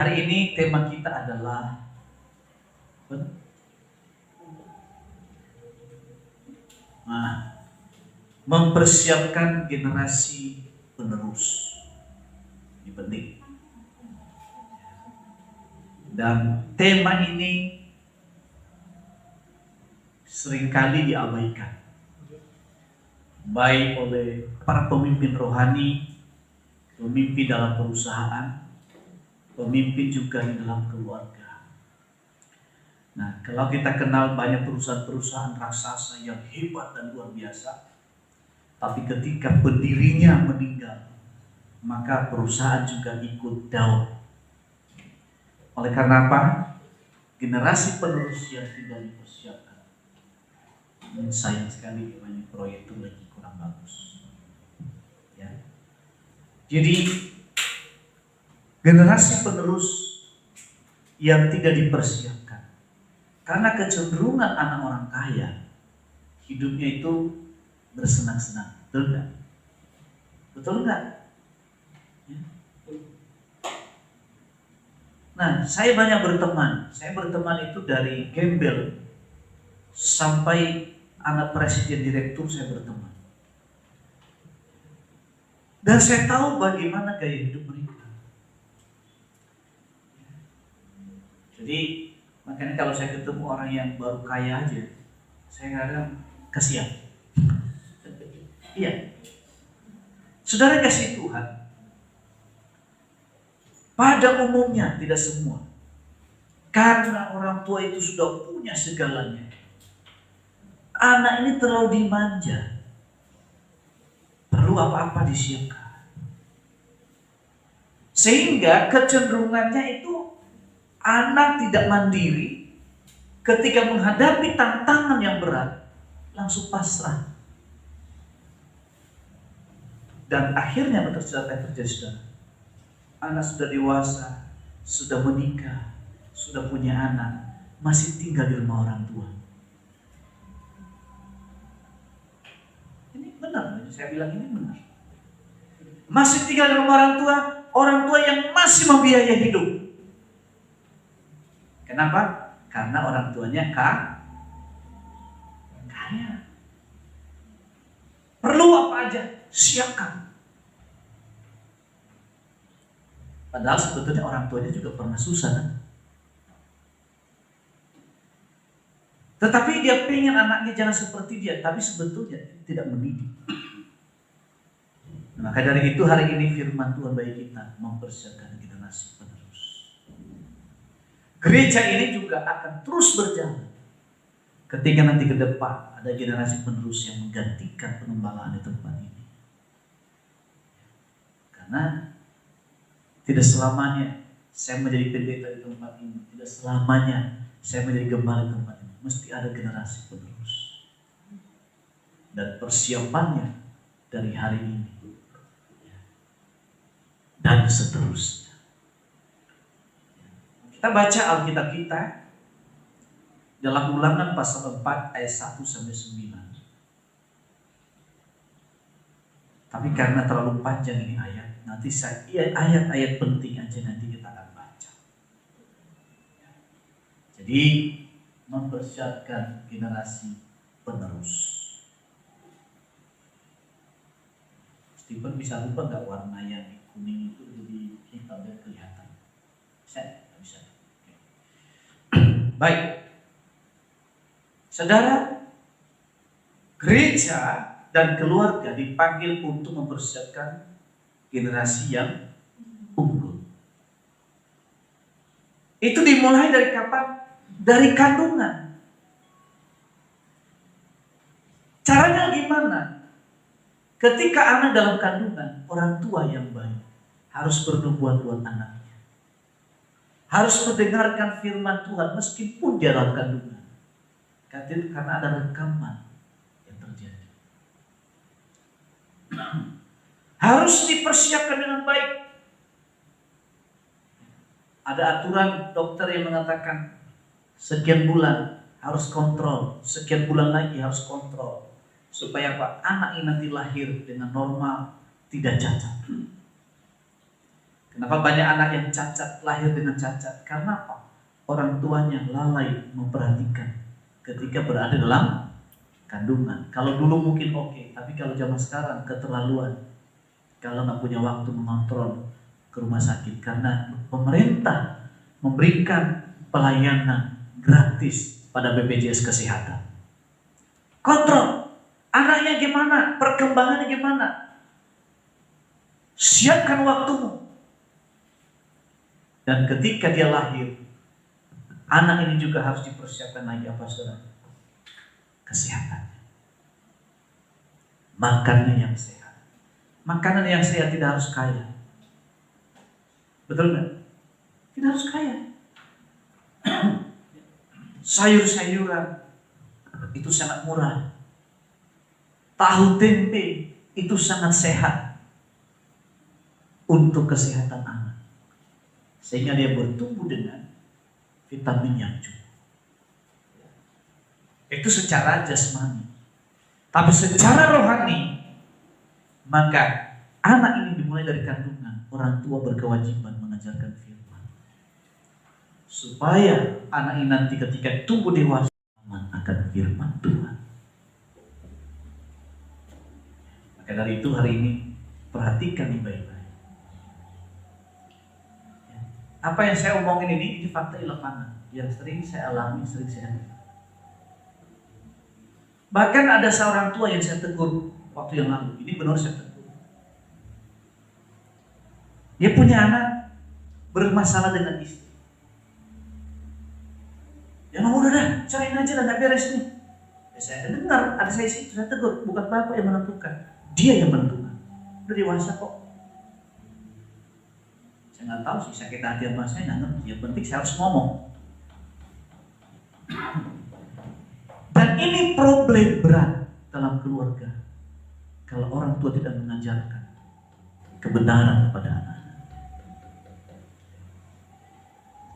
Hari ini tema kita adalah mempersiapkan generasi penerus. Ini penting. Dan tema ini seringkali diabaikan, baik oleh para pemimpin rohani, pemimpin dalam perusahaan, pemimpin juga di dalam keluarga. Nah, kalau kita kenal banyak perusahaan-perusahaan raksasa yang hebat dan luar biasa, tapi ketika pendirinya meninggal, maka perusahaan juga ikut down. Oleh karena apa? Generasi penerus yang tidak dipersiapkan. Sayang sekali banyak proyek itu lagi kurang bagus. Ya. Jadi generasi penerus yang tidak dipersiapkan, karena kecenderungan anak orang kaya hidupnya itu bersenang-senang, betul nggak? Betul nggak? Ya. Nah, saya banyak berteman. Saya berteman itu dari gembel sampai anak presiden direktur saya berteman. Dan saya tahu bagaimana gaya hidup mereka. Jadi makanya kalau saya ketemu orang yang baru kaya aja, saya kadang kasihan. Iya. Saudara kasih Tuhan, pada umumnya tidak semua. Karena orang tua itu sudah punya segalanya, anak ini terlalu dimanja. Perlu apa-apa disiapkan. Sehingga kecenderungannya itu anak tidak mandiri, ketika menghadapi tantangan yang berat, langsung pasrah. Dan akhirnya terjadi, saudara. Anak sudah dewasa, sudah menikah, sudah punya anak, masih tinggal di rumah orang tua. Ini benar, saya bilang ini benar. Masih tinggal di rumah orang tua yang masih membiayai hidup. Kenapa? Karena orang tuanya kaya. Perlu apa aja, siapkan. Padahal sebetulnya orang tuanya juga pernah susah, kan? Tetapi dia pengen anaknya jangan seperti dia, tapi sebetulnya tidak mendidik. Maka dari itu hari ini firman Tuhan bagi kita mempersiapkan generasi penerus. Gereja ini juga akan terus berjalan ketika nanti ke depan ada generasi penerus yang menggantikan pengembalaan di tempat ini. Karena tidak selamanya saya menjadi pendeta di tempat ini, tidak selamanya saya menjadi gembala di tempat ini. Mesti ada generasi penerus. Dan persiapannya dari hari ini dan seterusnya. Kita baca Alkitab kita dalam Ulangan pasal 4 ayat 1 sampai 9. Tapi karena terlalu panjang ini ayat, nanti ayat-ayat penting aja nanti kita akan baca. Jadi mempersiapkan generasi penerus. Stephen bisa lupa nggak warna yang kuning itu jadi hitam dan kelihatan? Saya nggak bisa. Oke. Baik, saudara, gereja dan keluarga dipanggil untuk mempersiapkan generasi yang unggul. Itu dimulai dari kapan? Dari kandungan. Caranya gimana? Ketika anak dalam kandungan, orang tua yang baik harus bernubuat buat anaknya. Harus mendengarkan firman Tuhan meskipun dia dalam kandungan. Karena ada rekaman yang terjadi. Harus dipersiapkan dengan baik. Ada aturan dokter yang mengatakan sekian bulan harus kontrol, sekian bulan lagi harus kontrol. Supaya apa? Anak ini nanti lahir dengan normal, tidak cacat. Kenapa banyak anak yang cacat, lahir dengan cacat? Karena apa? Orang tuanya lalai memperhatikan ketika berada dalam kandungan. Kalau dulu mungkin oke, tapi kalau zaman sekarang keterlaluan. Kalau nggak punya waktu mengontrol ke rumah sakit, karena pemerintah memberikan pelayanan gratis pada BPJS Kesehatan. Kontrol anaknya gimana, perkembangannya gimana. Siapkan waktumu. Dan ketika dia lahir, anak ini juga harus dipersiapkan lagi apa saudara? Kesehatannya. Makannya yang sehat. Makanan yang sehat tidak harus kaya. Betul nggak? Tidak harus kaya. Sayur-sayuran itu sangat murah. Tahu tempe itu sangat sehat untuk kesehatan anak. Sehingga dia bertumbuh dengan vitamin yang cukup. Itu secara jasmani. Tapi secara rohani, maka anak ini dimulai dari kandungan. Orang tua berkewajiban mengajarkan firman, supaya anak ini nanti ketika tumbuh dewasa akan firman Tuhan. Maka dari itu hari ini perhatikan baik-baik. Apa yang saya omongin ini fakta di lapangan yang sering saya alami, sering saya lihat. Bahkan ada seorang tua yang saya tegur waktu yang lalu. Ini benar saya tegur. Dia punya anak bermasalah dengan istri. Ya mau udah dah, cerain aja lah, gak beres nih. Ya, saya dengar, ada saya situ, saya tegur. Bukan bapak yang menentukan, dia yang menentukan. Udah dewasa kok. Saya nggak tahu sih sakit hati apa, saya nggak ngerti. Yang penting saya harus ngomong. Dan ini problem berat dalam keluarga. Kalau orang tua tidak mengajarkan kebenaran kepada anak.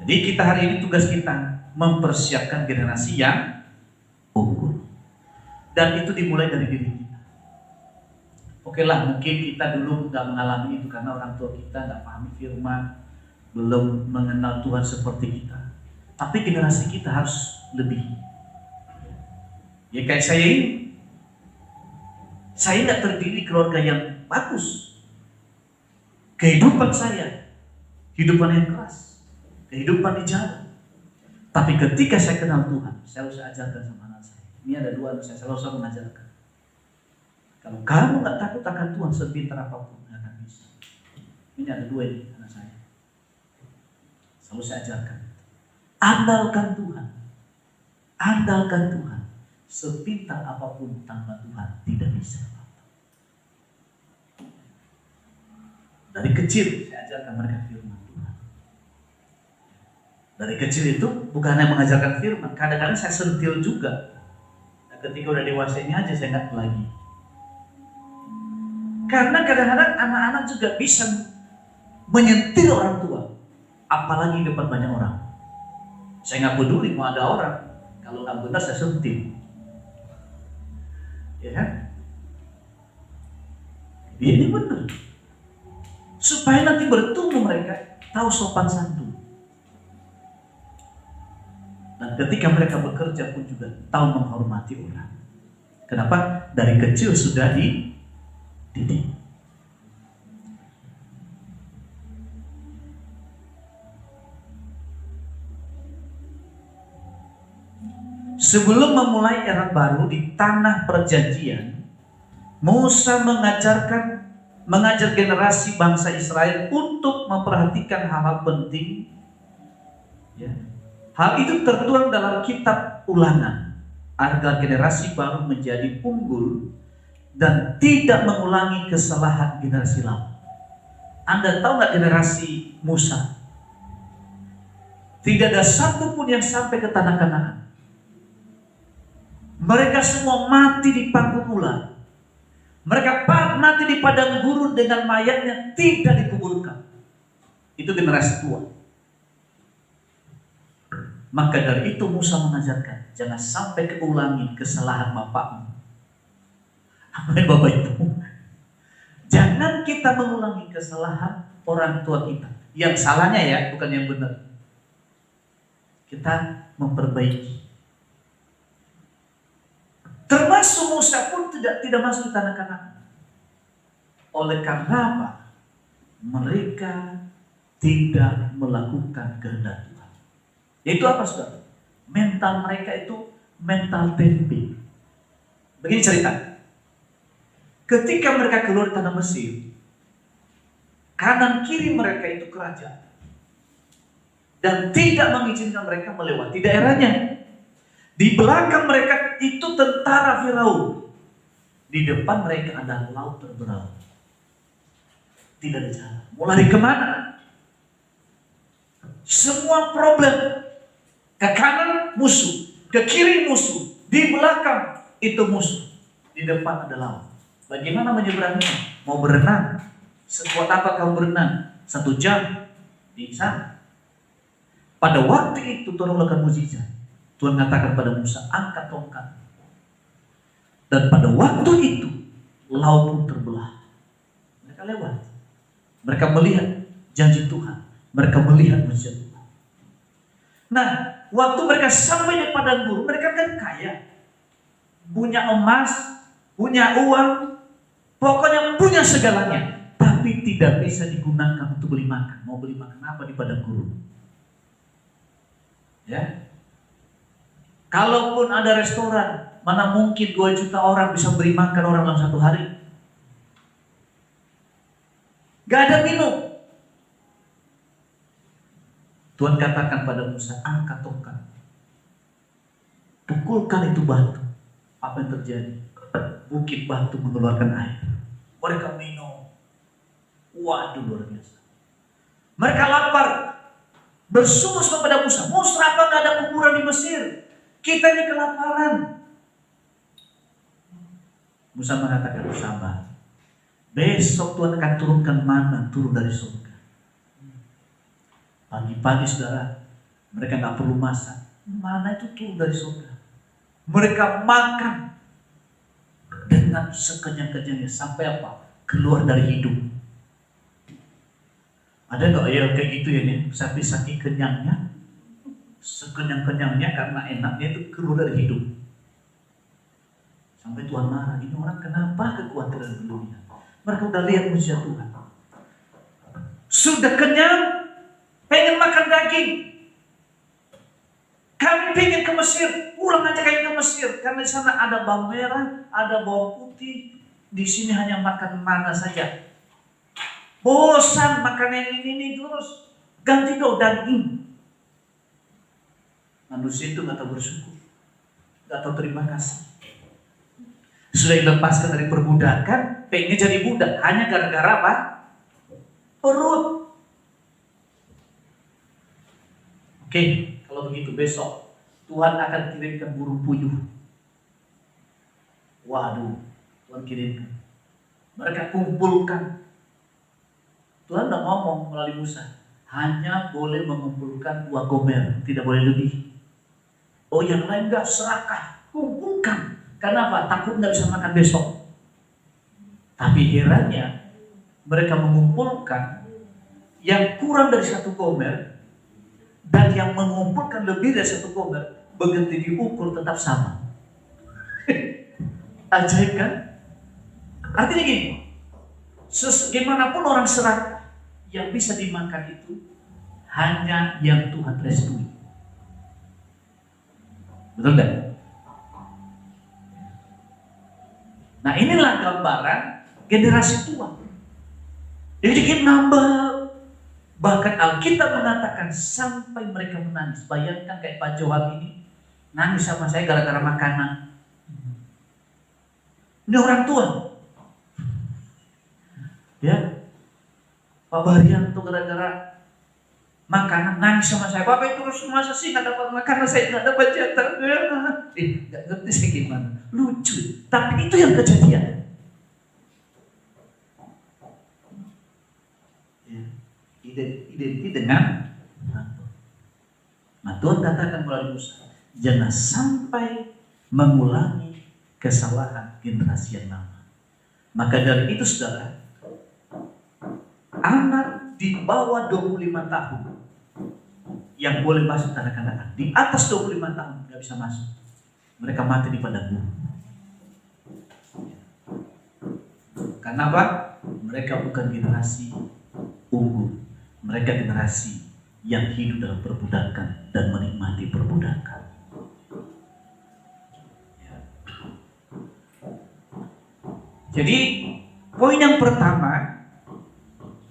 Jadi kita hari ini tugas kita mempersiapkan generasi yang unggul. Dan itu dimulai dari diri kita. Oke lah, mungkin kita dulu nggak mengalami itu karena orang tua kita nggak pahami firman, belum mengenal Tuhan seperti kita. Tapi generasi kita harus lebih. Ya kayak saya ini, saya nggak terdiri keluarga yang bagus. Kehidupan saya, kehidupan yang keras, kehidupan di jalan. Tapi ketika saya kenal Tuhan, saya harus ajarkan sama anak saya. Ini ada dua anak saya selalu mengajarkan. Kalau kamu nggak takut akan Tuhan sepintar apapun, nggak akan bisa. Ini ada dua ini anak saya. Selalu saya ajarkan. Andalkan Tuhan. Andalkan Tuhan. Sepintar apapun tanpa Tuhan tidak bisa. Dari kecil saya ajarkan mereka firman Tuhan. Dari kecil itu bukan hanya mengajarkan firman, kadang-kadang saya sentil juga. Nah, ketika udah dewasa ini aja saya nggak lagi. Karena kadang-kadang anak-anak juga bisa menyentil orang tua, apalagi di depan banyak orang. Saya nggak peduli mau ada orang, kalau nggak benar saya sentil. Ya kan? Ini benar. Supaya nanti bertumbuh mereka tahu sopan santun. Dan ketika mereka bekerja pun juga tahu menghormati orang. Kenapa? Dari kecil sudah dididik. Sebelum memulai era baru di tanah perjanjian, Musa mengajar generasi bangsa Israel untuk memperhatikan hal-hal penting. Ya. Hal itu tertuang dalam kitab Ulangan agar generasi baru menjadi unggul dan tidak mengulangi kesalahan generasi lama. Anda tahu nggak generasi Musa? Tidak ada satu pun yang sampai ke tanah Kanaan. Mereka semua mati di panggung ular. Mereka mati di padang gurun dengan mayatnya tidak dikuburkan. Itu generasi tua. Maka dari itu Musa mengajarkan, jangan sampai keulangi kesalahan bapakmu. Apa yang bapak itu? Jangan kita mengulangi kesalahan orang tua kita. Yang salahnya ya, bukan yang benar. Kita memperbaiki. Termasuk Musa pun tidak masuk di tanah Kanaan. Oleh karena apa? Mereka tidak melakukan kehendak Tuhan. Itu apa, saudara? Mental mereka itu mental tempe. Begini cerita. Ketika mereka keluar dari tanah Mesir, kanan kiri mereka itu kerajaan. Dan tidak mengizinkan mereka melewati daerahnya. Di belakang mereka itu tentara Firaun. Di depan mereka ada laut terbelah. Tidak ada jalan. Mau lari kemana? Semua problem. Ke kanan musuh, ke kiri musuh, di belakang itu musuh, di depan ada laut. Bagaimana menyeberanginya? Mau berenang? Sekuat apa kamu berenang? 1 jam di sana. Pada waktu itu Tuhan melakukan mukjizat. Tuhan katakan pada Musa, angkat tongkat. Dan pada waktu itu laut pun terbelah. Mereka lewat. Mereka melihat janji Tuhan. Mereka melihat mukjizat Tuhan. Nah, waktu mereka sampai di padang gurun, mereka kan kaya. Punya emas, punya uang, pokoknya punya segalanya. Tapi tidak bisa digunakan untuk beli makan. Mau beli makan apa di padang gurun? Ya. Kalaupun ada restoran, mana mungkin 2 juta orang bisa beri makan orang dalam 1 hari? Gak ada minum. Tuhan katakan pada Musa, angkat tongkat. Pukulkan itu batu. Apa yang terjadi? Bukit batu mengeluarkan air. Mereka minum. Waduh, luar biasa. Mereka lapar. Bersungut kepada Musa. Musa, apa gak ada kuburan di Mesir? Kita ini kelaparan. Musa mengatakan, sabar. Besok Tuhan akan turunkan mana turun dari surga. Pagi-pagi saudara, mereka gak perlu masak. Mana itu turun dari surga. Mereka makan dengan sekenyang-kenyangnya sampai apa? Keluar dari hidup. Ada gak ya kayak gitu ya nih? Sampai saking kenyangnya, sekenyang-kenyangnya karena enaknya itu keluar dari hidup. Sampai Tuhan marah, ini orang kenapa kekuatan dunia? Mereka udah lihat mujizat Tuhan. Sudah kenyang, pengen makan daging. Kami pengen ke Mesir, pulang aja kayak ke Mesir. Karena di sana ada bawang merah, ada bawang putih. Di sini hanya makan mana saja. Bosan makan yang ini terus. Ganti dong daging. Manusia itu gak tahu bersyukur, gak tahu terima kasih. Sudah dilepaskan dari perbudakan, pengen jadi budak hanya gara-gara apa? Perut. Oke, kalau begitu besok Tuhan akan kirimkan burung puyuh. Waduh, Tuhan kirimkan. Mereka kumpulkan. Tuhan udah ngomong melalui Musa, hanya boleh mengumpulkan 2 gomer, tidak boleh lebih. Oh, yang lain enggak, serakah, kumpulkan. Karena apa? Takut nggak bisa makan besok. Tapi herannya, mereka mengumpulkan yang kurang dari 1 gomer dan yang mengumpulkan lebih dari 1 gomer, begitu diukur tetap sama. Ajaib kan? Artinya gini, bagaimanapun orang serakah, yang bisa dimakan itu hanya yang Tuhan restui. Betul tidak? Nah, inilah gambaran generasi tua. Jadi dikit nambah. Bahkan Alkitab mengatakan sampai mereka menangis. Bayangkan kayak Pak Johan ini nangis sama saya gara-gara makanan. Ini orang tua. Ya, Pak Barian itu gara-gara makanan nangis sama saya. Bapak itu harus masa sih nggak dapat makanan, saya nggak dapat jatah. Nggak ngerti saya gimana. Lucu, tapi itu yang kejadian. Ya, identik dengan. Nah, Tuhan katakan melalui Musa, jangan sampai mengulangi kesalahan generasi yang lama. Maka dari itu saudara, anak di bawah 25 tahun yang boleh masuk kanak-kanak. Di atas 25 tahun nggak bisa masuk. Mereka mati di padang gurun. Karena apa? Mereka bukan generasi unggul. Mereka generasi yang hidup dalam perbudakan dan menikmati perbudakan. Jadi poin yang pertama,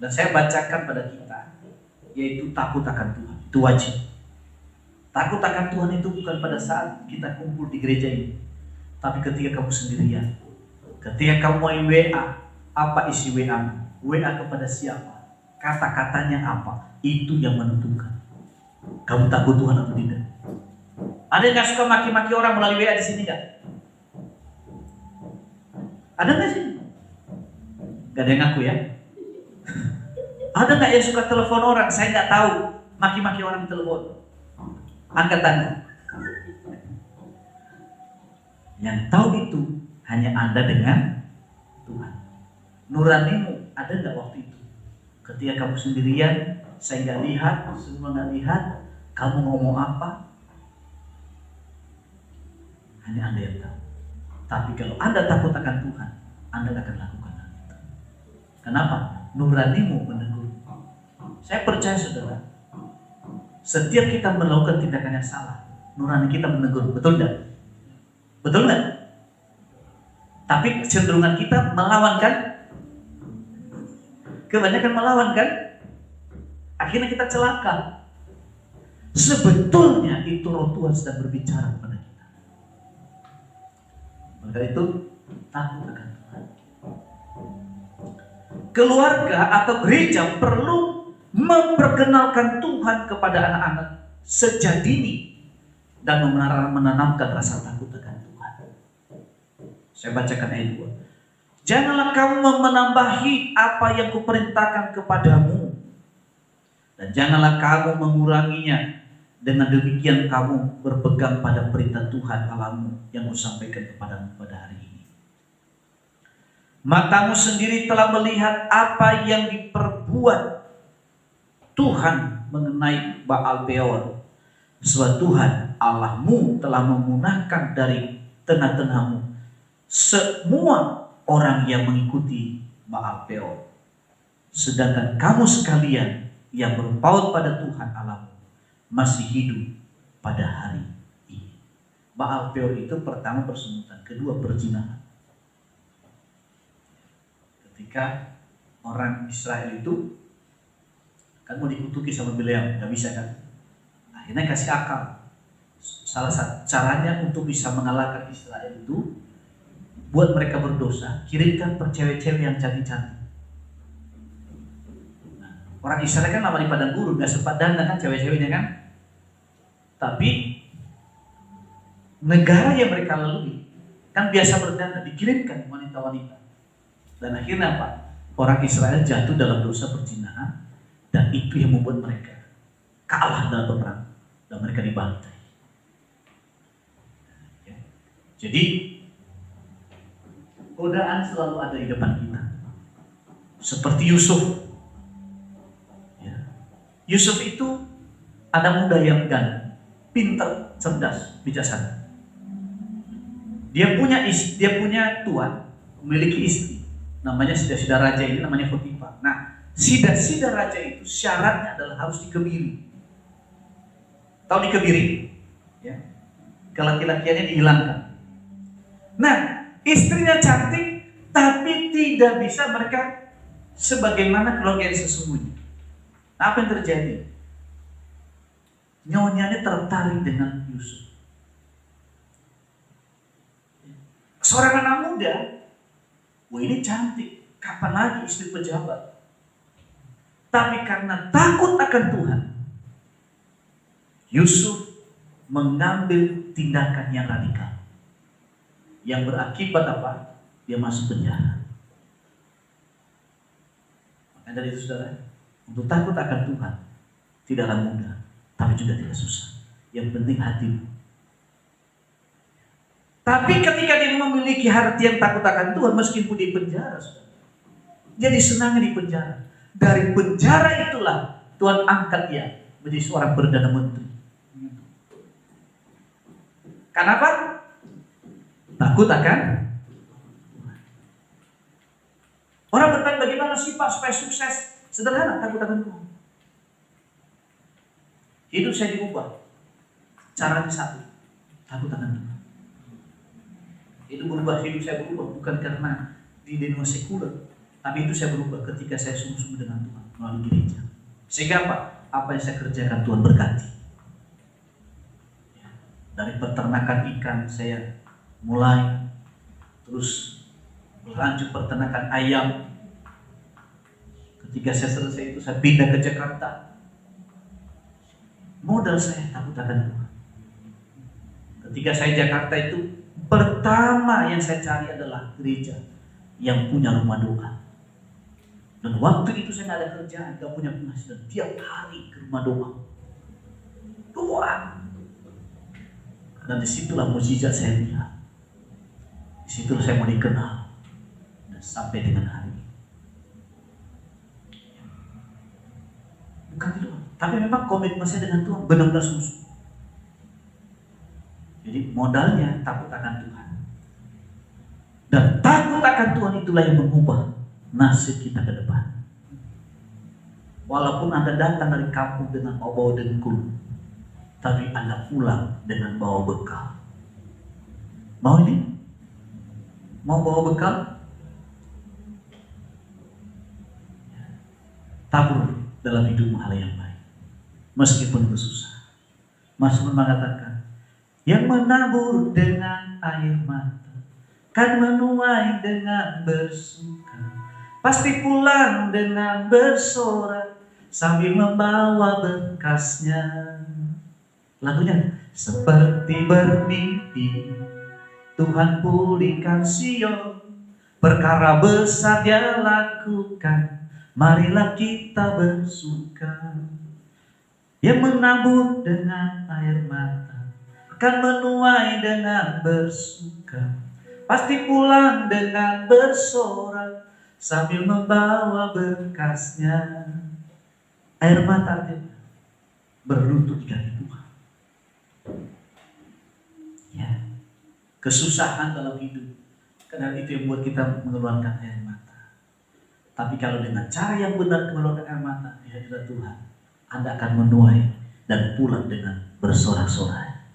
dan saya bacakan pada kita, yaitu takut akan Tuhan. Itu wajib. Takut akan Tuhan itu bukan pada saat kita kumpul di gereja ini, tapi ketika kamu sendirian. Ketika kamu mau WA, apa isi WA? WA kepada siapa? Kata-katanya apa? Itu yang menentukan kamu takut Tuhan atau tidak. Ada yang gak suka maki-maki orang melalui WA di sini nggak? Ada nggak sih? Gak ada yang ngaku ya? Ada nggak yang suka telepon orang? Saya nggak tahu maki-maki orang di telepon. Angkat tangan. Yang tahu itu hanya Anda dengan Tuhan. Nuranimu ada nggak waktu itu? Ketika kamu sendirian, saya nggak lihat, semua nggak lihat, kamu ngomong apa? Hanya Anda yang tahu. Tapi kalau Anda takut akan Tuhan, Anda akan lakukan hal itu. Kenapa? Nuranimu menegur. Saya percaya saudara, setiap kita melakukan tindakan yang salah, nurani kita menegur. Betul nggak? Betul nggak? Tapi cenderungan kita melawan kan? Kebanyakan melawan kan? Akhirnya kita celaka. Sebetulnya itu roh Tuhan sedang berbicara kepada kita. Maka itu takut akan Tuhan. Keluarga atau gereja perlu memperkenalkan Tuhan kepada anak-anak sejak dini dan menanamkan rasa takut akan Tuhan. Saya bacakan ayat 2. Janganlah kamu menambahi apa yang kuperintahkan kepadamu, dan janganlah kamu menguranginya. Dengan demikian kamu berpegang pada perintah Tuhan Allahmu yang kusampaikan kepadamu pada hari ini. Matamu sendiri telah melihat apa yang diperbuat Tuhan mengenai Baal Peor. Sebab Tuhan Allahmu telah memunahkan dari tengah-tengahmu semua orang yang mengikuti Baal Peor. Sedangkan kamu sekalian yang berpaut pada Tuhan Allahmu masih hidup pada hari ini. Baal Peor itu pertama persembuhan, kedua perzinahan. Ketika orang Israel itu kan mau dikutuki sama Bileam, nggak bisa kan? Akhirnya kasih akal. Salah satu caranya untuk bisa mengalahkan Israel itu, buat mereka berdosa, kirimkan cewek-cewek yang cantik-cantik. Nah, orang Israel kan lama di padang gurun, nggak sempat dandan kan cewek-ceweknya kan? Tapi negara yang mereka lalui kan biasa berdandan, dikirimkan wanita-wanita. Dan akhirnya apa? Orang Israel jatuh dalam dosa perzinahan, dan itu yang membuat mereka kalah dalam perang dan mereka dibantai. Ya. Jadi godaan selalu ada di depan kita. Seperti Yusuf. Ya. Yusuf itu anak muda yang ganteng, pintar, cerdas, bijaksana. Dia punya tuan, memiliki istri. Namanya sida-sida raja ini namanya Potifar. Nah, sida-sida raja itu syaratnya adalah harus dikebiri. Tahu dikebiri? Ya. Kelaki-lakiannya dihilangkan. Nah, istrinya cantik, tapi tidak bisa mereka sebagaimana keluarga yang sesungguhnya. Nah, apa yang terjadi? Nyonyanya tertarik dengan Yusuf. Seorang anak muda, wah ini cantik, kapan lagi istri pejabat? Tapi karena takut akan Tuhan, Yusuf mengambil tindakan yang radikal, yang berakibat apa? Dia masuk penjara. Maka dari itu saudara, untuk takut akan Tuhan tidaklah mudah, tapi juga tidak susah. Yang penting hatimu. Tapi ketika dia memiliki hati yang takut akan Tuhan, meskipun di penjara, saudara, jadi senangnya di penjara. Dari penjara itulah Tuhan angkat dia menjadi seorang Perdana Menteri. Kenapa? Takut akan orang bertanya, bagaimana sih Pak supaya sukses? Sederhana, takut akan Tuhan. Hidup saya diubah. Caranya satu, takut akan Tuhan. Itu berubah, hidup saya berubah bukan karena di dunia sekuler, tapi itu saya berubah ketika saya sungguh-sungguh dengan Tuhan melalui gereja. Sehingga apa yang saya kerjakan Tuhan berkati. Dari peternakan ikan saya mulai, terus berlanjut peternakan ayam. Ketika saya selesai itu saya pindah ke Jakarta. Modal saya takut akan Tuhan. Ketika saya Jakarta itu, pertama yang saya cari adalah gereja yang punya rumah doa. Dan waktu itu saya nggak ada kerjaan, nggak punya penghasilan. Tiap hari ke rumah doa. Doa. Dan disitulah mukjizat saya lihat. Disitulah saya mau dikenal. Dan sampai dengan hari ini. Bukan itu, tapi memang komitmen saya dengan Tuhan benar-benar sungguh. Jadi modalnya takut akan Tuhan. Dan takut akan Tuhan itulah yang mengubah nasib kita ke depan. Walaupun Anda datang dari kampung dengan bawa dengkul, tapi Anda pulang dengan bawa bekal. Mau ini? Mau bawa bekal? Tabur dalam hidupmu hal yang baik, meskipun itu susah. Mazmur mengatakan, yang menabur dengan air mata kan menuai dengan bersuka, pasti pulang dengan bersorak sambil membawa berkasnya. Lagunya, seperti bermimpi Tuhan pulihkan Sion, perkara besar Dia lakukan, marilah kita bersuka. Yang menabur dengan air mata akan menuai dengan bersuka, pasti pulang dengan bersorak sambil membawa berkasnya. Air mata artinya berlutut di kaki Tuhan. Ya, kesusahan dalam hidup, karena itu yang buat kita mengeluarkan air mata. Tapi kalau dengan cara yang benar mengeluarkan air mata di hadirat Tuhan, Anda akan menuai dan pulang dengan bersorak-sorai.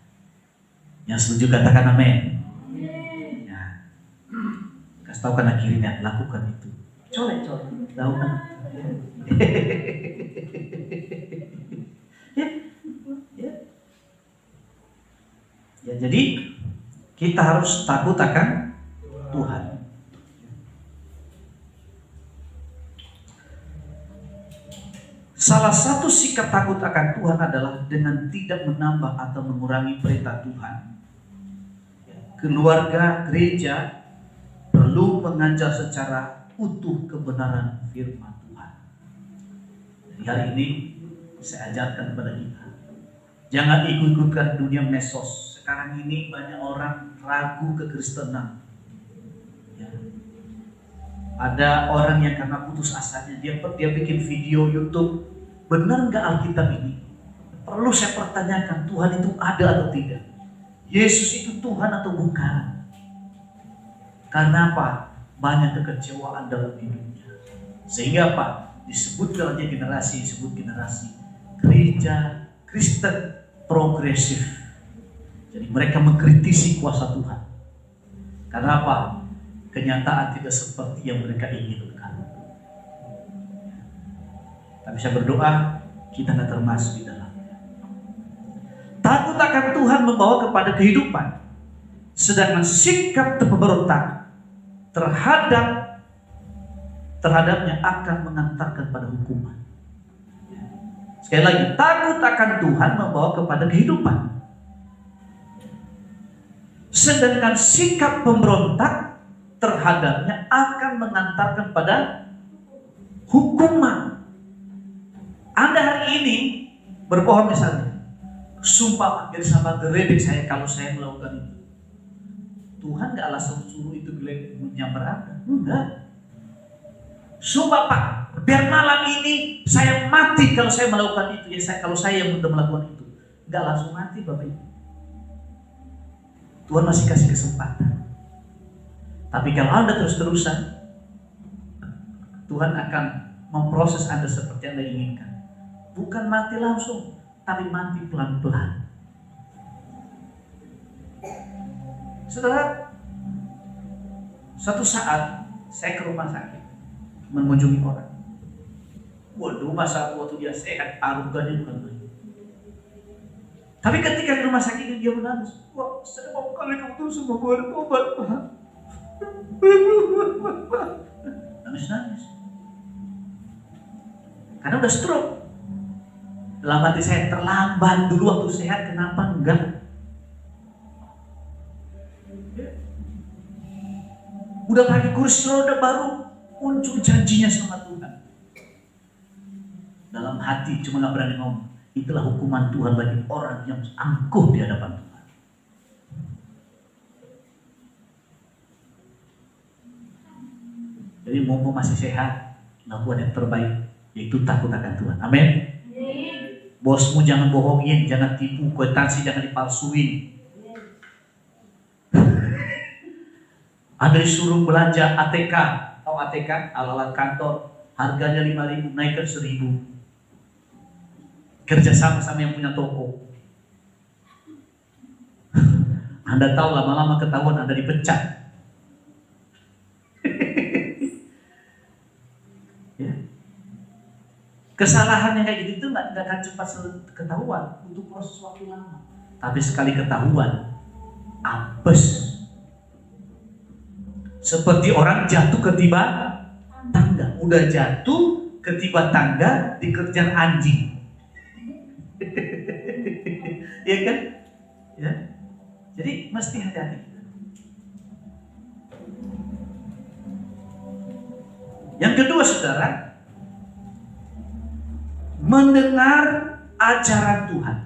Yang setuju katakan amin. Ya. Kasih tahu kanan kirinya, lakukan itu. Colek-colek, lakukan. Ya, jadi kita harus takut akan Tuhan. Salah satu sikap takut akan Tuhan adalah dengan tidak menambah atau mengurangi perintah Tuhan. Keluarga gereja perlu mengajar secara utuh kebenaran firman Tuhan. Jadi hari ini saya ajarkan kepada kita, jangan ikut-ikutkan dunia medsos. Sekarang ini banyak orang ragu kekristenan. Ya. Ada orang yang karena putus asanya dia bikin video YouTube. Benar nggak Alkitab ini? Perlu saya pertanyakan, Tuhan itu ada atau tidak? Yesus itu Tuhan atau bukan? Karena apa? Banyak kekecewaan dalam hidupnya. Sehingga apa? Disebut dalamnya generasi, disebut generasi gereja Kristen progresif. Jadi mereka mengkritisi kuasa Tuhan. Karena apa? Kenyataan tidak seperti yang mereka inginkan. Tapi saya berdoa kita tidak termasuk di dalamnya. Takut akan Tuhan membawa kepada kehidupan, sedangkan sikap pemberontak terhadapnya akan mengantarkan pada hukuman. Sekali lagi, takut akan Tuhan membawa kepada kehidupan, sedangkan sikap pemberontak terhadapnya akan mengantarkan pada hukuman. Anda hari ini berbohong misalnya, sumpah jadi sama geledek saya kalau saya melakukan itu. Tuhan gak langsung suruh itu geledek menyambar Anda. Enggak. Sumpah Pak, biar malam ini saya mati kalau saya melakukan itu. Ya kalau saya yang sudah melakukan itu, nggak langsung mati Bapak Ibu. Tuhan masih kasih kesempatan. Tapi kalau Anda terus-terusan, Tuhan akan memproses Anda seperti yang Anda inginkan. Bukan mati langsung, tapi mati pelan-pelan. Saudara, suatu saat saya ke rumah sakit mengunjungi orang. Waduh, masa waktu dia sehat, arogannya bukan main. Tapi ketika di rumah sakit dia menangis. Wah, saya mau kali kamu semua gue obat, Pak. Nangis-nangis. Karena udah stroke. Dalam hati saya, terlambat dulu waktu sehat, kenapa enggak? Udah pakai kursi roda baru muncul janjinya sama Tuhan. Dalam hati cuma gak berani ngomong. Itulah hukuman Tuhan bagi orang yang angkuh di hadapan Tuhan. Jadi mumpung masih sehat, lakukan yang terbaik, yaitu takut akan Tuhan. Amin. Bosmu jangan bohongin, jangan tipu, kwitansi jangan dipalsuin. Ada disuruh belanja ATK, atau ATK, alat kantor, harganya 5.000, naikkan 1.000. Kerja sama yang punya toko. Anda tahu lama-lama ketahuan Anda dipecat. Ya. Kesalahan yang kayak gitu itu nggak akan cepat ketahuan, untuk proses waktu lama. Tapi sekali ketahuan, apes. Seperti orang jatuh ketiba tangga, udah jatuh ketiba tangga dikejar anjing. Iya kan? Ya. Jadi mesti hati-hati. Yang kedua saudara, mendengar ajaran Tuhan.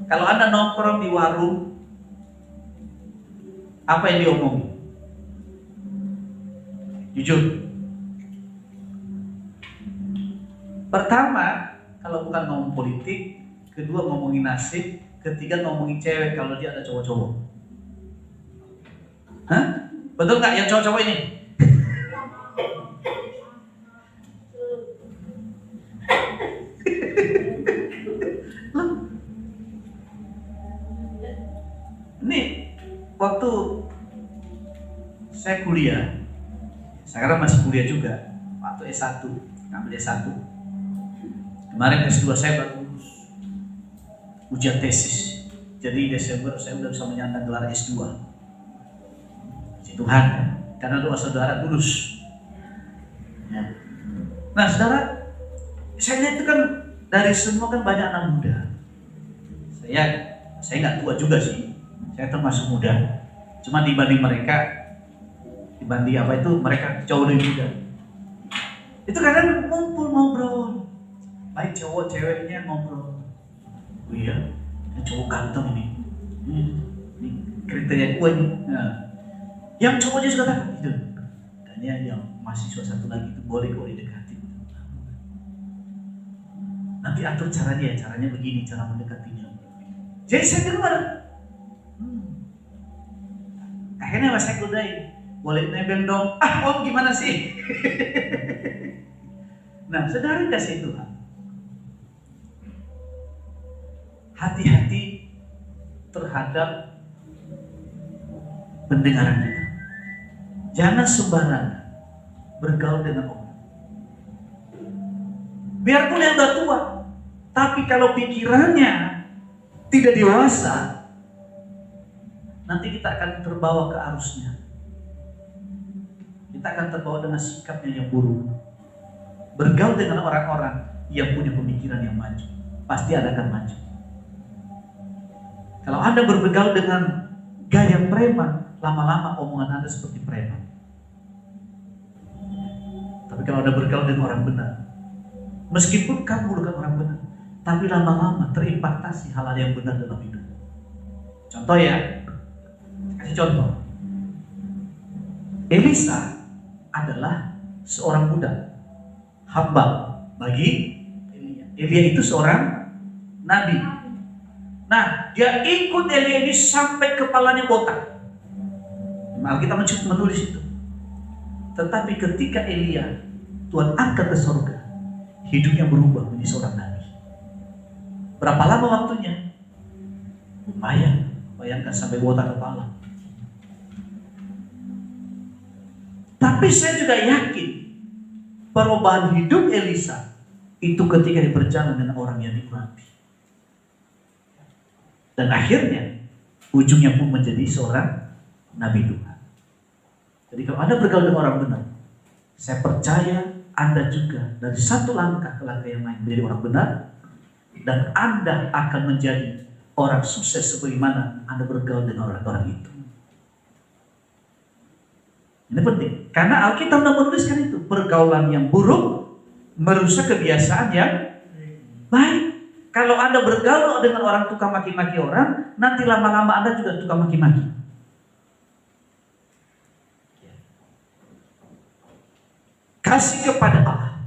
Kalau Anda nongkrong di warung, apa yang diomongin? Jujur. Pertama, kalau bukan ngomong politik, kedua ngomongin nasib, ketiga ngomongin cewek kalau dia ada cowok-cowok. Hah? Betul nggak yang cowok-cowok ini? Ini waktu saya kuliah, sekarang masih kuliah juga, waktu S1, ngambil S1. Kemarin S2 saya baru lulus ujian tesis. Jadi Desember saya udah bisa menyandang gelar S2. Puji Tuhan, karena doa saudara lulus. Ya. Nah saudara, saya lihat itu kan dari semua kan banyak anak muda. Saya nggak tua juga sih, saya termasuk muda. Cuma dibanding mereka, mereka jauh lebih muda. Itu kadang ngumpul ngobrol. Baik cowok ceweknya ngobrol. Oh iya, cowok ganteng ini. Ini kriteria gue nih. Nah, yang cowoknya juga kan gitu. Kayaknya yang mahasiswa satu lagi itu boleh kok didekati. Nanti atur caranya begini, cara mendekatinya. Jadi saya keluar. Akhirnya mas saya godain, boleh nebeng dong. Om gimana sih? Nah, saudara kasih Tuhan. Hati-hati terhadap pendengaran kita. Jangan sembarangan bergaul dengan orang. Biarpun yang udah tua, tapi kalau pikirannya tidak dewasa, nanti kita akan terbawa ke arusnya. Kita akan terbawa dengan sikapnya yang buruk. Bergaul dengan orang-orang yang punya pemikiran yang maju, pasti Anda akan maju. Kalau Anda bergaul dengan gaya preman, lama-lama omongan Anda seperti preman. Tapi kalau Anda bergaul dengan orang benar, meskipun kamu bukan orang benar, tapi lama-lama terimplementasi hal-hal yang benar dalam hidup. Contoh ya, kasih contoh. Elisa adalah seorang budak, hamba bagi Elia. Elia itu seorang nabi. Nah, dia ikut Elia ini sampai kepalanya botak. Alkitab menulis itu. Tetapi ketika Elia Tuhan angkat ke surga, hidupnya berubah menjadi seorang nabi. Berapa lama waktunya? Lumayan. Bayangkan sampai botak kepala. Tapi saya juga yakin perubahan hidup Elisa itu ketika dia berjalan dengan orang yang diurapi. Dan akhirnya ujungnya pun menjadi seorang nabi Tuhan. Jadi kalau Anda bergaul dengan orang benar, saya percaya Anda juga dari satu langkah ke langkah yang lain menjadi orang benar, dan Anda akan menjadi orang sukses sebagaimana Anda bergaul dengan orang-orang itu. Ini penting, karena Alkitab menuliskan itu, pergaulan yang buruk merusak kebiasaan yang baik. Kalau Anda bergaul dengan orang tukang maki-maki orang, nanti lama-lama Anda juga tukang maki-maki. Kasih kepada Allah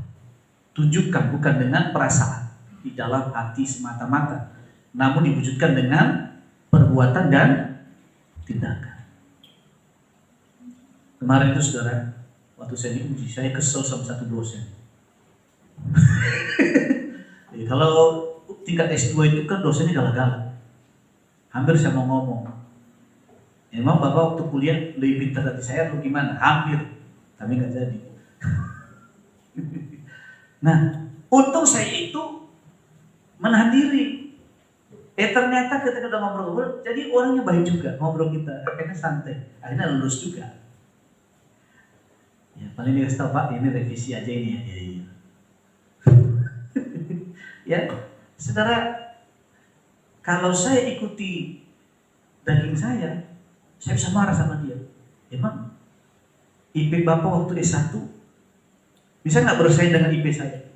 tunjukkan bukan dengan perasaan di dalam hati semata-mata, namun diwujudkan dengan perbuatan dan tindakan. Kemarin itu saudara, waktu saya diuji, saya kesel sama satu dosen. Jadi kalau tingkat S2 itu kan dosennya galak-galak. Hampir saya mau ngomong, emang Bapak waktu kuliah lebih pintar dari saya atau gimana? Hampir, tapi nggak jadi. Nah, untung saya itu menahan diri. Ternyata ketika udah ngobrol-ngobrol, jadi orangnya baik juga, ngobrol kita, akhirnya santai, akhirnya lulus juga. Ya, paling dikasih tahu, Pak, ini revisi aja ini ya. Ya, saudara, kalau saya ikuti daging saya bisa marah sama dia. Emang IP Bapak waktu S1 bisa nggak bersaing dengan IP saya?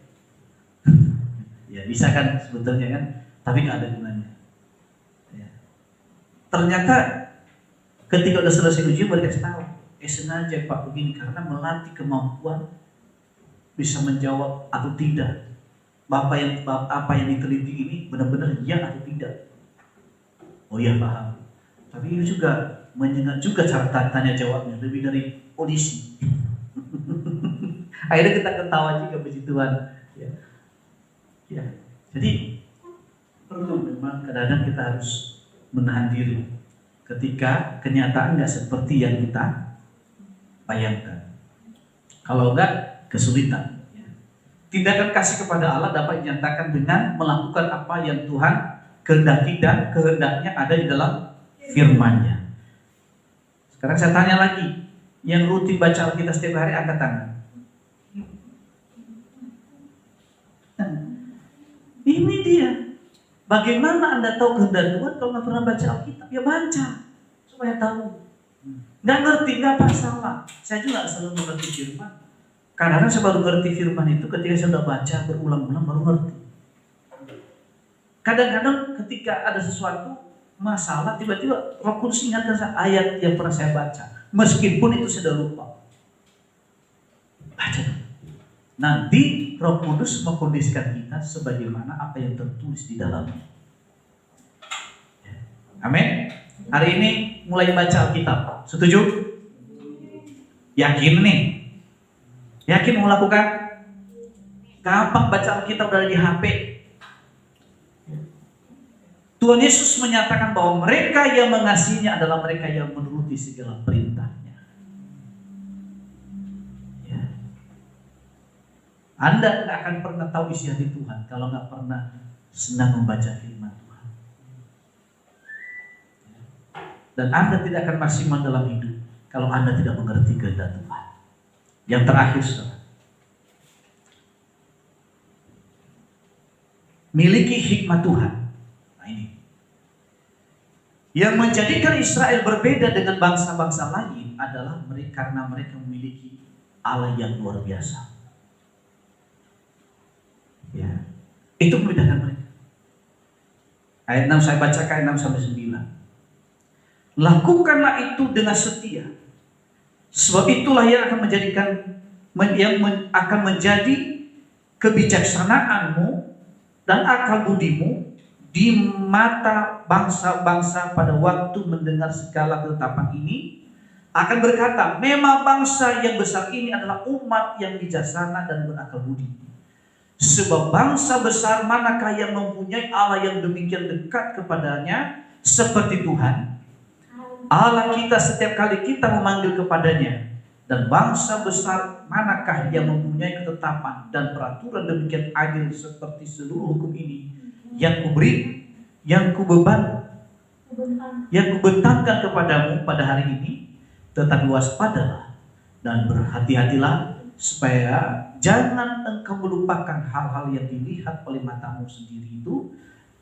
Ya bisa kan sebetulnya kan, tapi nggak ada gunanya. Ya. Ternyata ketika udah selesai ujian baru kasih tahu, sengaja Pak begini karena melatih kemampuan bisa menjawab atau tidak. Bapak yang apa yang diteliti ini benar-benar iya atau tidak? Oh iya paham. Tapi ini juga menyengat juga cara tanya jawabnya lebih dari audisi. Akhirnya kita ketawa juga puji Tuhan. Ya. Ya. Jadi perlu memang kadang-kadang kita harus menahan diri ketika kenyataan nggak seperti yang kita bayangkan. Kalau enggak kesulitan. Tindakan kasih kepada Allah dapat dinyatakan dengan melakukan apa yang Tuhan kehendaki dan kehendaknya ada di dalam firman-Nya. Sekarang saya tanya lagi, yang rutin baca Alkitab setiap hari angkat tangan. Ini dia. Bagaimana Anda tahu kehendak Tuhan kalau nggak pernah baca Alkitab? Ya baca supaya tahu. Nggak ngerti, nggak masalah. Saya juga selalu mengerti firman. Kadang-kadang saya baru ngerti firman itu ketika saya sudah baca berulang-ulang baru ngerti. Kadang-kadang ketika ada sesuatu masalah tiba-tiba Roh Kudus ingatkan saya ayat yang pernah saya baca, meskipun itu sudah lupa. Baca. Nanti Roh Kudus mengkondisikan kita sebagaimana apa yang tertulis di dalamnya. Amin. Hari ini mulai baca Alkitab. Setuju? Yakin nih? Yakin mau lakukan? Gampang baca Alkitab dari di HP. Tuhan Yesus menyatakan bahwa mereka yang mengasihinya adalah mereka yang menuruti segala perintahnya. Ya. Anda tidak akan pernah tahu isi hati Tuhan kalau nggak pernah senang membaca firman Tuhan. Dan Anda tidak akan maksimal dalam hidup kalau Anda tidak mengerti kehendak Tuhan. Yang terakhir, saudara, miliki hikmat Tuhan. Nah ini, yang menjadikan Israel berbeda dengan bangsa-bangsa lain adalah mereka karena mereka memiliki Allah yang luar biasa. Ya, itu membedakan mereka. Ayat 6 saya bacakan ayat 6 sampai 9. Lakukanlah itu dengan setia, Sebab itulah yang akan akan menjadi kebijaksanaanmu dan akal budimu di mata bangsa-bangsa pada waktu mendengar segala ketetapan ini, akan berkata, memang bangsa yang besar ini adalah umat yang bijaksana dan berakal budi. Sebab bangsa besar manakah yang mempunyai Allah yang demikian dekat kepadanya seperti Tuhan Allah kita setiap kali kita memanggil kepadanya. Dan bangsa besar manakah yang mempunyai ketetapan dan peraturan demikian adil seperti seluruh hukum ini yang kuberi, yang kubentangkan kepadamu pada hari ini. Tetapi waspadalah dan berhati-hatilah supaya jangan engkau melupakan hal-hal yang dilihat oleh matamu sendiri itu,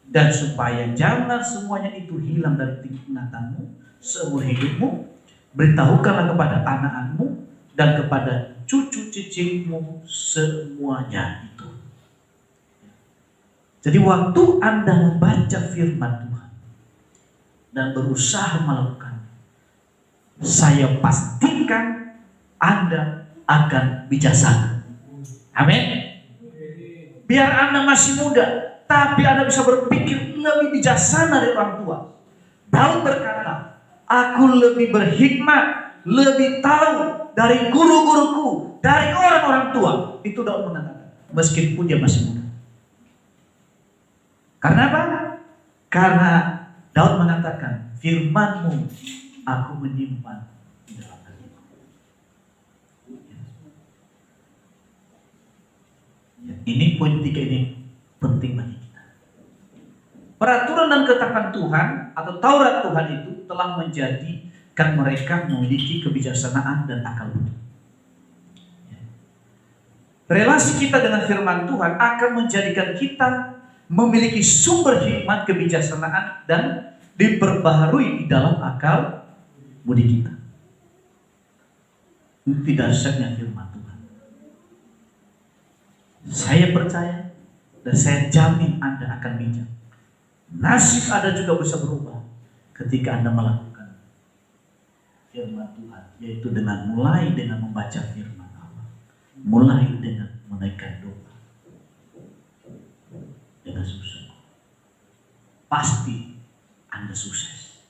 dan supaya jangan semuanya itu hilang dari ingatanmu seumur hidupmu. Beritahukanlah kepada anak-anakmu dan kepada cucu cicingmu semuanya itu. Jadi waktu Anda membaca firman Tuhan dan berusaha melakukan, saya pastikan Anda akan bijaksana. Amin. Biar Anda masih muda, tapi Anda bisa berpikir lebih bijaksana dari orang tua. Daud berkata, aku lebih berhikmat, lebih tahu dari guru-guruku, dari orang-orang tua. Itu Daud mengatakan, meskipun dia masih muda. Karena apa? Karena Daud mengatakan, firman-Mu aku menyimpan di dalam hatiku. Ya, ini poin 3 ini penting bagi kita. Peraturan dan ketetapan Tuhan atau Taurat Tuhan itu telah menjadikan mereka memiliki kebijaksanaan dan akal budi. Relasi kita dengan firman Tuhan akan menjadikan kita memiliki sumber hikmat, kebijaksanaan, dan diperbaharui di dalam akal budi kita. Itu dasarnya firman Tuhan. Saya percaya dan saya jamin Anda akan bijak. Nasib Anda juga bisa berubah ketika Anda melakukan firman Tuhan, yaitu mulai dengan membaca firman Allah, mulai dengan menaikkan doa dengan sukses. Pasti Anda sukses.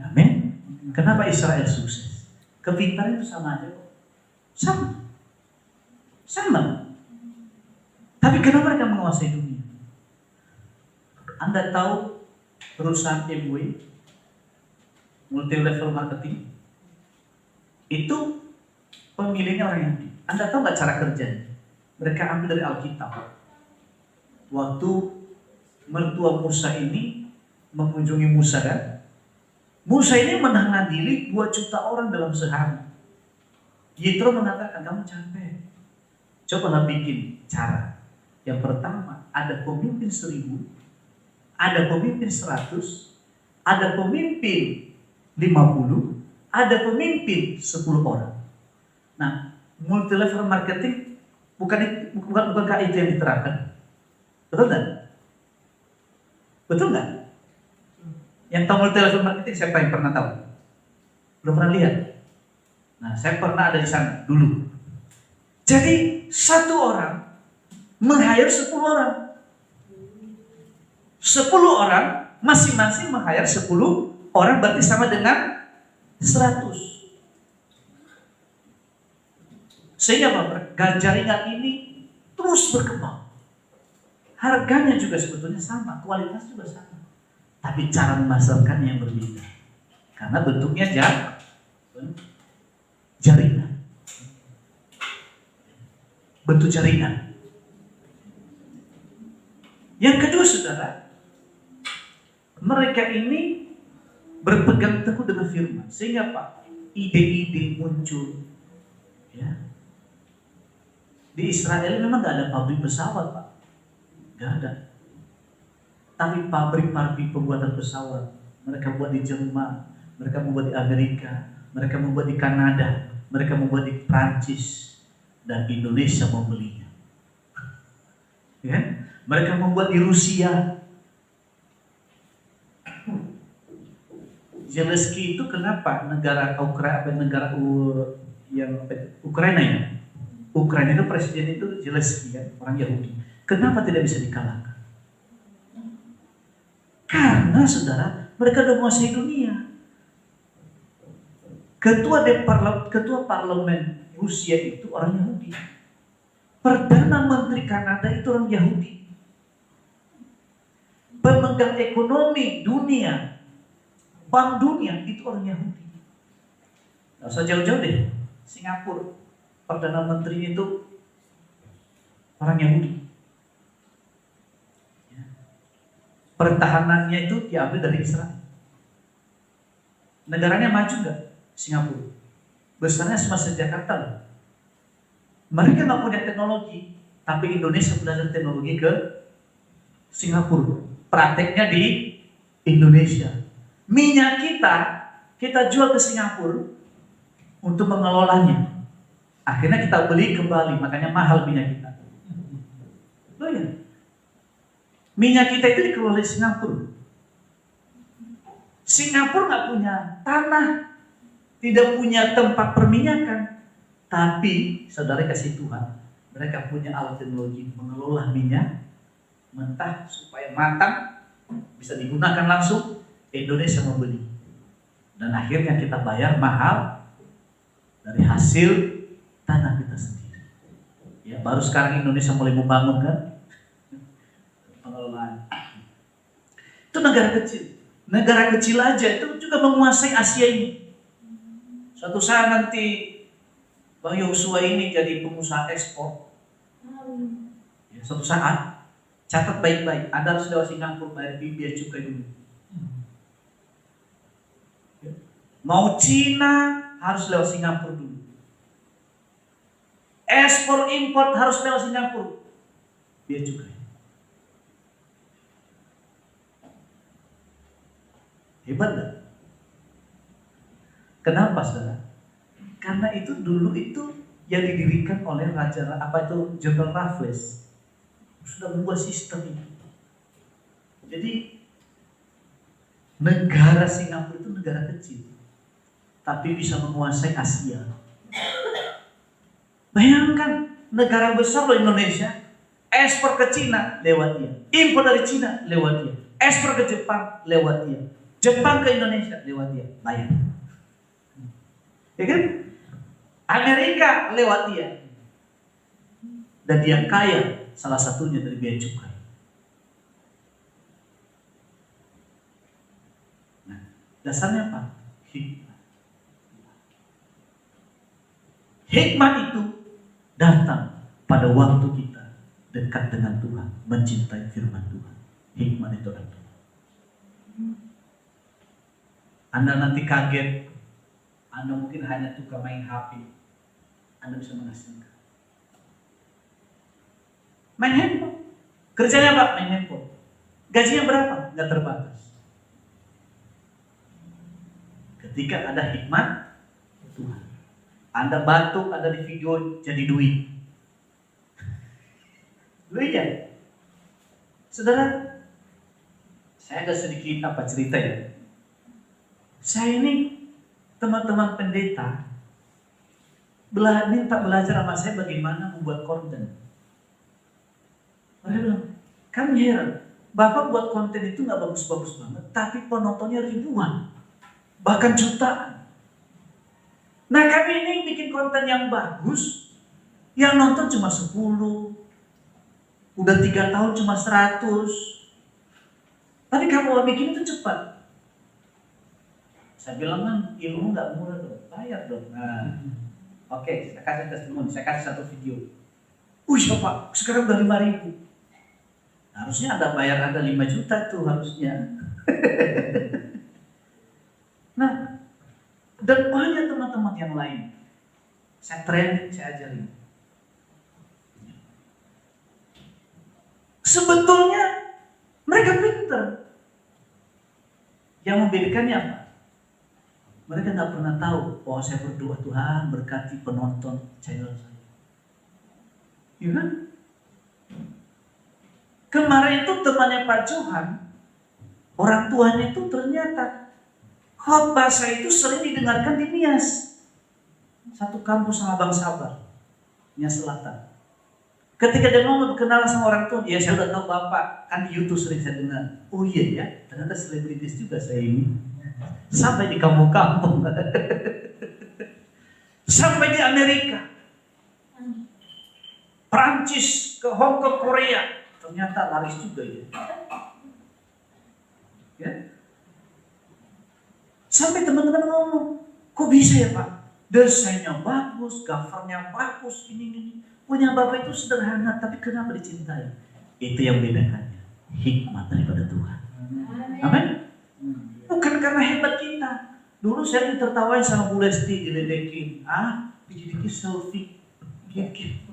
Amin. Kenapa Israel sukses? Kepintaran itu sama aja kok. Sama. Tapi kenapa mereka menguasai dunia? Anda tahu perusahaan MW, multi level marketing, itu pemiliknya orang Yahudi. Anda tahu nggak cara kerjanya? Mereka ambil dari Alkitab. Waktu mertua Musa ini mengunjungi Musa kan, Musa ini menadili 2 juta orang dalam sehari. Yitro mengatakan, kamu capek, cobalah bikin cara. Yang pertama, ada pemimpin 1000, ada pemimpin 100, ada pemimpin 50, ada pemimpin 10 orang. Nah, multi level marketing bukankah itu yang diterapkan? Betul nggak? Betul nggak? Yang tahu multi level marketing siapa yang pernah tahu? Belum pernah lihat? Nah, saya pernah ada di sana dulu. Jadi 1 orang meng-hire 10 orang. 10 orang masing-masing meng-hire 10 orang, berarti sama dengan 100. Sehingga jaringan ini terus berkembang. Harganya juga sebetulnya sama, kualitas juga sama. Tapi cara memasarkan yang berbeda. Karena bentuknya jaringan. Bentuk jaringan. Yang kedua, saudara, mereka ini berpegang teguh dengan firman, sehingga Pak, ide-ide muncul. Ya. Di Israel memang gak ada pabrik pesawat, Pak, gak ada. Tapi pabrik-pabrik pembuatan pesawat mereka buat di Jerman, mereka membuat di Amerika, mereka membuat di Kanada, mereka membuat di Prancis, dan Indonesia membelinya. Ya? Mereka membuat di Rusia. Zelensky itu kenapa negara Ukraina ya? Ukraina itu presiden itu Zelensky kan, orang Yahudi. Kenapa tidak bisa dikalahkan? Karena saudara, mereka sudah menguasai dunia. Ketua parlemen Rusia itu orang Yahudi. Perdana Menteri Kanada itu orang Yahudi. Pemegang ekonomi dunia, Bank Dunia itu orang Yahudi. Nggak usah jauh-jauh deh. Singapura, Perdana Menteri itu orang Yahudi. Pertahanannya itu diambil dari Israel. Negaranya maju nggak? Singapura. Besarnya semasa Jakarta loh. Mereka nggak punya teknologi, tapi Indonesia belajar teknologi ke Singapura. Prakteknya di Indonesia. Minyak kita jual ke Singapura untuk mengelolanya. Akhirnya kita beli kembali, makanya mahal minyak kita. Loh ya, minyak kita itu dikelola di Singapura. Singapura nggak punya tanah, tidak punya tempat perminyakan, tapi saudara kasih Tuhan, mereka punya alat teknologi mengelola minyak mentah supaya matang, bisa digunakan langsung. Indonesia membeli, dan akhirnya kita bayar mahal dari hasil tanah kita sendiri. Ya, baru sekarang Indonesia mulai membangun kan pengelolaan. Itu negara kecil aja itu juga menguasai Asia ini. Suatu saat nanti Bang Yosua ini jadi pengusaha ekspor. Ya, suatu saat, catat baik-baik, Anda harus lewat Singapura bayar biaya cukai dulu. Mau Cina harus lewat Singapura dulu. Ekspor import harus lewat Singapura. Biaya cukai. Hebat gak? Kenapa saudara? Karena itu dulu itu yang didirikan oleh General Raffles. Sudah membuat sistem itu. Jadi negara Singapura itu negara kecil, tapi bisa menguasai Asia. Bayangkan negara besar loh Indonesia, ekspor ke Cina lewat dia, impor dari Cina lewat dia, ekspor ke Jepang lewat dia, Jepang ke Indonesia lewat dia, bayar. Ya kan? Amerika lewat dia, dan dia kaya, salah satunya dari biaya cukai. Nah, dasarnya apa? Hikmah. Hikmah itu datang pada waktu kita dekat dengan Tuhan, mencintai firman Tuhan. Hikmah itu datang. Anda nanti kaget, Anda mungkin hanya tukang main HP, Anda bisa menghasilkan. Main handphone. Kerjanya apa? Main handphone. Gajinya berapa? Nggak terbatas. Ketika ada hikmat Tuhan, Anda batuk, ada di video jadi duit. Lu ya, saudara, saya ada sedikit cerita ya. Saya ini teman-teman pendeta minta belajar sama saya bagaimana membuat konten. Mereka bilang, kami heran, Bapak buat konten itu nggak bagus-bagus banget, tapi penontonnya ribuan, bahkan jutaan. Nah kami ini bikin konten yang bagus, yang nonton cuma 10, udah 3 tahun cuma 100. Tapi kamu mau bikin itu cepat. Saya bilang kan ilmu nggak murah dong, bayar dong. Nah, oke, saya kasih testimoni, saya kasih satu video. Wih Pak, sekarang udah 5.000. Harusnya ada bayar, ada 5 juta tuh harusnya. Nah, dan banyak teman-teman yang lain. Saya training, saya ajarin. Sebetulnya mereka pintar. Yang membedakannya apa? Mereka nggak pernah tahu bahwa saya berdoa, Tuhan berkati penonton channel saya. Iya kan? Kemarin itu temannya Pak Johan, orang tuanya itu ternyata Khotbah saya itu sering didengarkan di Nias, satu kampus sama Bang Sabar, Nias Selatan. Ketika dia mau berkenalan sama orang tua, ya saya udah tahu Bapak, kan di YouTube sering saya dengar. Oh iya ya, ternyata selebritis juga saya ini. Sampai di kampung-kampung. Sampai di Amerika. Prancis, ke Hong Kong, Korea. Ternyata laris juga ya. Ya. Sampai teman-teman ngomong, kok bisa ya Pak? Desainnya bagus, covernya bagus, ini. Punya Bapak itu sederhana, tapi kenapa dicintai? Itu yang bedakannya. Hikmat daripada Tuhan. Amin? Bukan karena hebat kita. Dulu saya ditertawain sama Bu Lesti, diledekin. Bikin selfie. Gitu.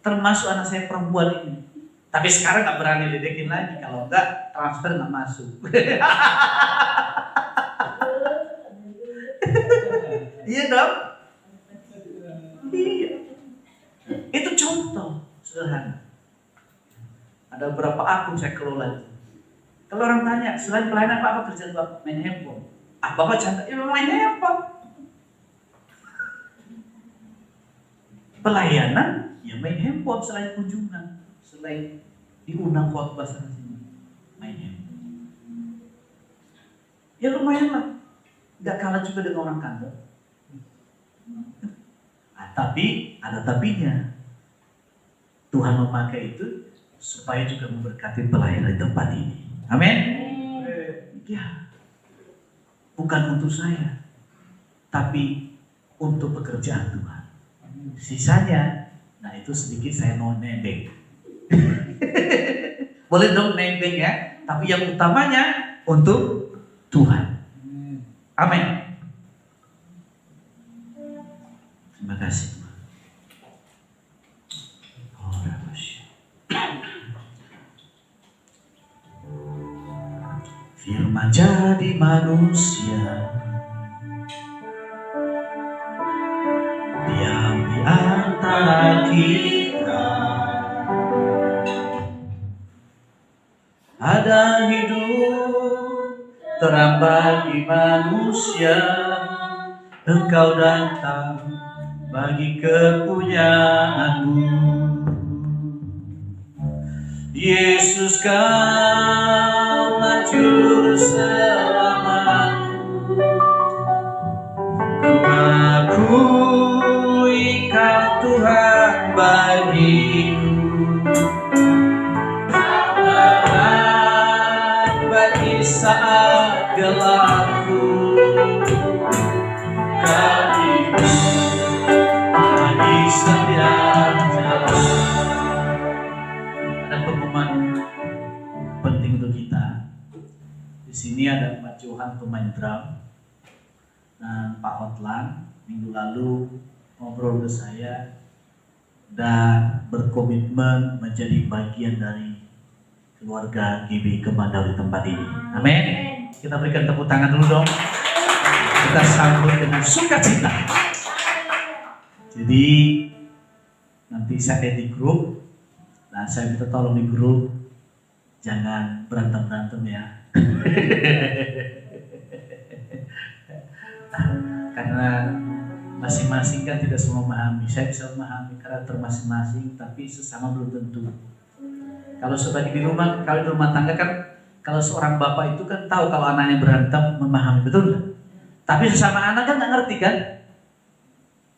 Termasuk anak saya perempuan ini. Tapi sekarang gak berani ledekin lagi. Kalau enggak, transfer gak masuk. Iya dong? Iya. Itu contoh sederhana. Ada beberapa akun saya kelola. Kalau orang tanya, selain pelayanan apa kerjaan Bapak? Main handphone. Bapak cantik, ya main handphone. Pelayanan, ya main handphone selain kunjungan. Selain diundang khotbah sana sini. Main handphone. Ya lumayan lah. Gak kalah juga dengan orang kantor. Tapi ada tapinya. Tuhan memakai itu supaya juga memberkati pelayanan di tempat ini. Amin. Ya. Bukan untuk saya, tapi untuk pekerjaan Tuhan. Sisanya, nah itu sedikit saya mau nebeng. Boleh dong nebeng ya, tapi yang utamanya untuk Tuhan. Amin. Terima kasih Tuhan. Firman jadi manusia, diam di antara kita. Ada hidup terang bagi manusia, Engkau datang bagi kepunyaanmu. Yesus Kaulah Juru Selamatku, ku akui Kau Tuhan bagiku, Tuhan bagi saat gelapku, Kau hidup bagi setiap jalan. Ada pengumuman penting untuk kita. Di sini ada Pak Johan pemain drum dan Pak Hotlan minggu lalu ngobrol ke saya dan berkomitmen menjadi bagian dari keluarga GB Kemandau di tempat ini. Amin. Kita berikan tepuk tangan dulu dong. Kita sambut dengan sukacita. Jadi nanti saya di grup. Nah, saya minta tolong di grup jangan berantem-berantem ya. Karena masing-masing kan tidak semua memahami. Saya bisa memahami karakter masing-masing, tapi sesama belum tentu. Kalau sebagai di rumah, kalau di rumah tangga kan, kalau seorang bapak itu kan tahu kalau anaknya berantem, memahami, betul nggak? Tapi sesama anak kan nggak ngerti kan?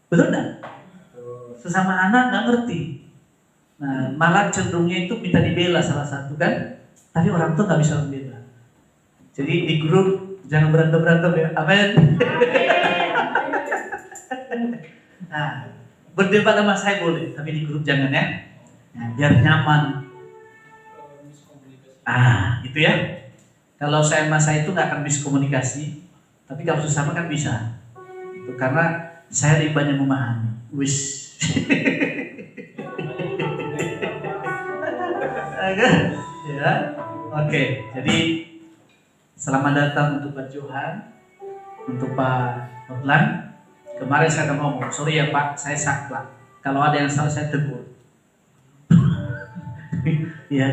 Betul nggak? Sesama anak nggak ngerti. Nah, malah cenderungnya itu minta dibela salah satu kan, tapi orang tua nggak bisa membela. Jadi di grup jangan berantem ya, amin. Nah, berdebat sama saya boleh, tapi di grup jangan ya, biar nyaman. Itu ya. Kalau saya sama saya itu nggak akan miskomunikasi, tapi kalau sesama kan bisa. Itu karena saya lebih banyak memahami. Wis. Ya, oke. Jadi selamat datang untuk Pak Johan, untuk Pak Hotlan. Kemarin saya udah ngomong, sorry ya Pak, saya saklek. Kalau ada yang salah saya tegur. Ya,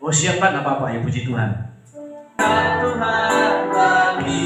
oh siap Pak, nggak apa-apa ya, puji Tuhan. Tuhan bagi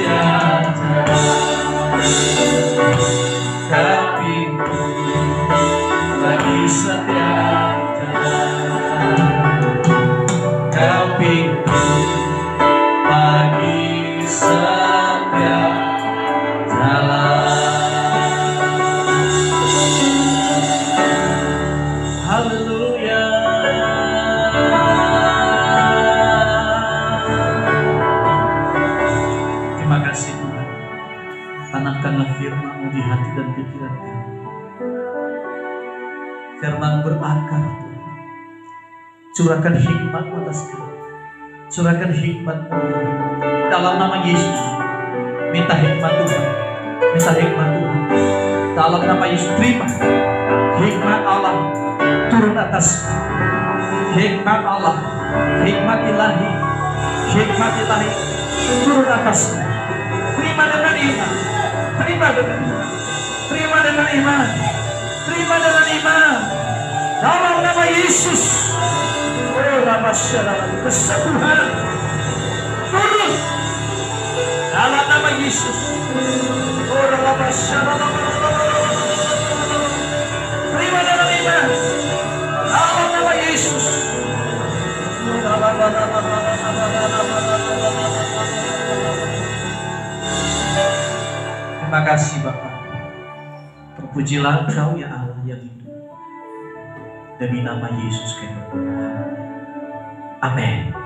setiap Kau pintu bagi setiap Kau pintu bagi setiap haleluya. Terima kasih Tuhan. Tanamkanlah firman-Mu di hati dan pikiran kami. Firman berakar Tuhan. Curahkan hikmat-Mu atas kami. Curahkan hikmat-Mu dalam nama Yesus. Minta hikmat Tuhan. Minta hikmat Tuhan. Dalam nama Yesus terima hikmat Allah turun atas hikmat Allah, hikmat ilahi, hikmat ilahi turun atas. Terima dengan iman, terima dengan iman, terima dengan iman, terima dengan iman. Dalam nama Yesus, oh nama syarat kesembuhan turun dalam nama Yesus. Oh nama syarat terima dengan iman. Dalam nama Yesus. Terima kasih Bapa. Terpujilah Engkau ya Allah yang hidup. Demi nama Yesus kami berdoa. Amin.